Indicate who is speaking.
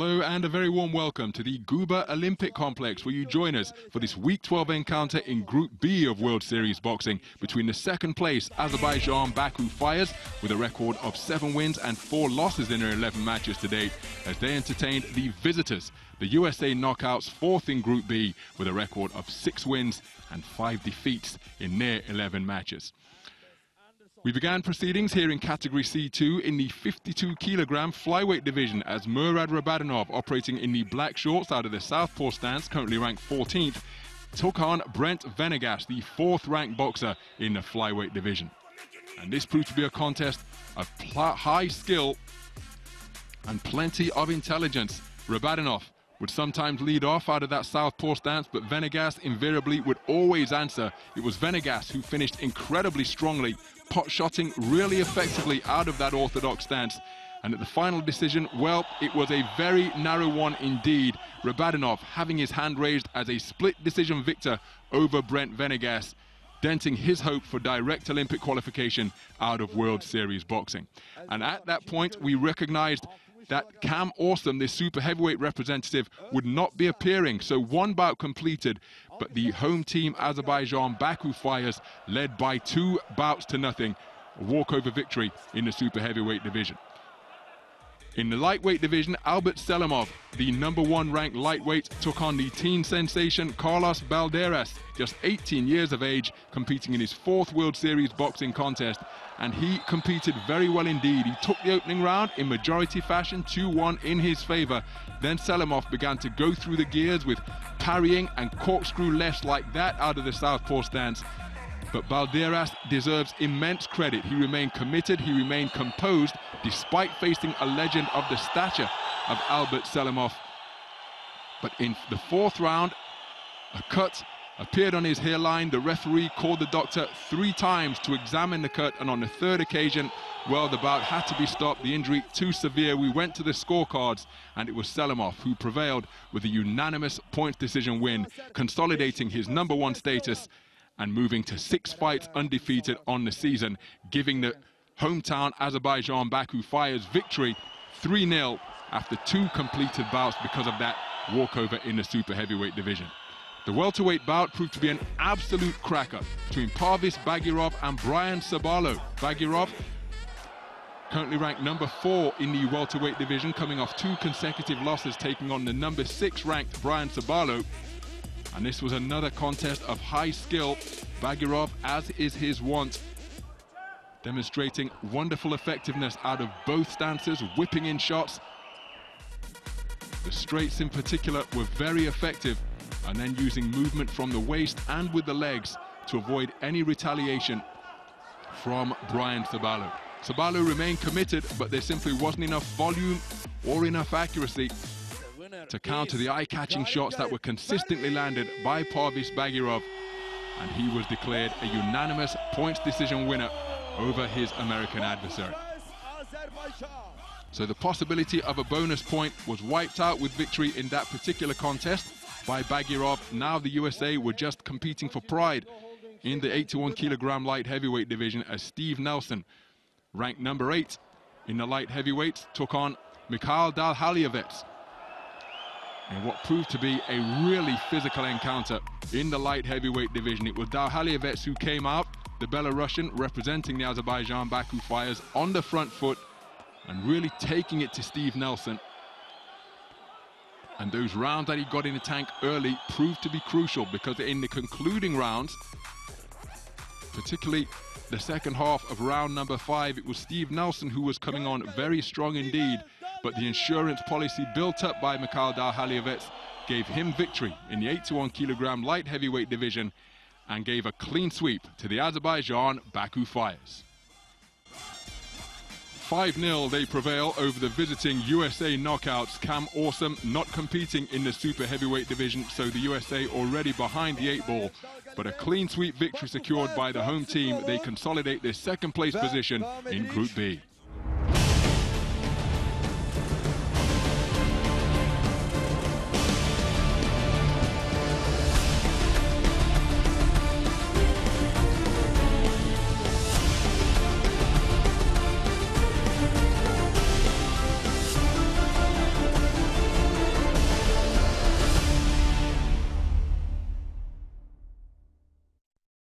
Speaker 1: Hello and a very warm welcome to the Guba Olympic Complex, where you join us for this Week 12 encounter in Group B of World Series Boxing between the second place Azerbaijan Baku Fires with a record of 7 wins and 4 losses in their 11 matches to date, as they entertained the visitors, the USA Knockouts, 4th in Group B with a record of 6 wins and 5 defeats in their 11 matches. We began proceedings here in Category C2 in the 52-kilogram flyweight division as Murad Rabadanov, operating in the black shorts out of the southpaw stance, currently ranked 14th, took on Brent Venegas, the 4th-ranked boxer in the flyweight division. And this proved to be a contest of high skill and plenty of intelligence. Rabadanov would sometimes lead off out of that southpaw stance, but Venegas invariably would always answer. It was Venegas who finished incredibly strongly, pot-shotting really effectively out of that orthodox stance. And at the final decision, well, it was a very narrow one indeed. Rabadanov having his hand raised as a split decision victor over Brent Venegas, denting his hope for direct Olympic qualification out of World Series Boxing. And at that point, we recognized that Cam Awesome, the super heavyweight representative, would not be appearing. So one bout completed, but the home team Azerbaijan Baku Fires led by 2 bouts to nothing, a walkover victory in the super heavyweight division. In the lightweight division, Albert Selimov, the #1 ranked lightweight, took on the teen sensation Carlos Balderas, just 18 years of age, competing in his 4th World Series boxing contest. And he competed very well indeed. He took the opening round in majority fashion, 2-1 in his favor. Then Selimov began to go through the gears with parrying and corkscrew lefts like that out of the southpaw stance. But Balderas deserves immense credit. He remained committed, he remained composed, despite facing a legend of the stature of Albert Selimov. But in the 4th round, a cut appeared on his hairline. The referee called the doctor 3 times to examine the cut, and on the 3rd occasion, well, the bout had to be stopped. The injury too severe. We went to the scorecards, and it was Selimov who prevailed with a unanimous points decision win, consolidating his #1 status and moving to 6 fights undefeated on the season, giving the hometown Azerbaijan Baku Fires victory 3-0 after 2 completed bouts because of that walkover in the super heavyweight division. The welterweight bout proved to be an absolute cracker between Parvis Bagirov and Brian Sabalo. Bagirov, currently ranked #4 in the welterweight division, coming off 2 consecutive losses, taking on the #6 ranked Brian Sabalo. And this was another contest of high skill. Bagirov, as is his wont, demonstrating wonderful effectiveness out of both stances, whipping in shots. The straights in particular were very effective, and then using movement from the waist and with the legs to avoid any retaliation from Brian Sabalo. Sabalo remained committed, but there simply wasn't enough volume or enough accuracy to counter the eye-catching shots that were consistently landed by Parvis Bagirov, and he was declared a unanimous points decision winner over his American adversary. So the possibility of a bonus point was wiped out with victory in that particular contest by Bagirov. Now the USA were just competing for pride in the 81-kilogram light heavyweight division, as Steve Nelson, ranked #8 in the light heavyweights, took on Mikhail Dalhalievets in what proved to be a really physical encounter in the light heavyweight division. It was Dalhalievets who came out, the Belarusian representing the Azerbaijan Baku Fires, on the front foot and really taking it to Steve Nelson. And those rounds that he got in the tank early proved to be crucial, because in the concluding rounds, particularly the second half of round #5, it was Steve Nelson who was coming on very strong indeed. But the insurance policy built up by Mikhail Dalhalievets gave him victory in the 81-kilogram light heavyweight division and gave a clean sweep to the Azerbaijan Baku Fires. 5-0 they prevail over the visiting USA Knockouts. Cam Awesome not competing in the super heavyweight division, so the USA already behind the 8 ball. But a clean sweep victory secured by the home team. They consolidate their 2nd place position in Group B.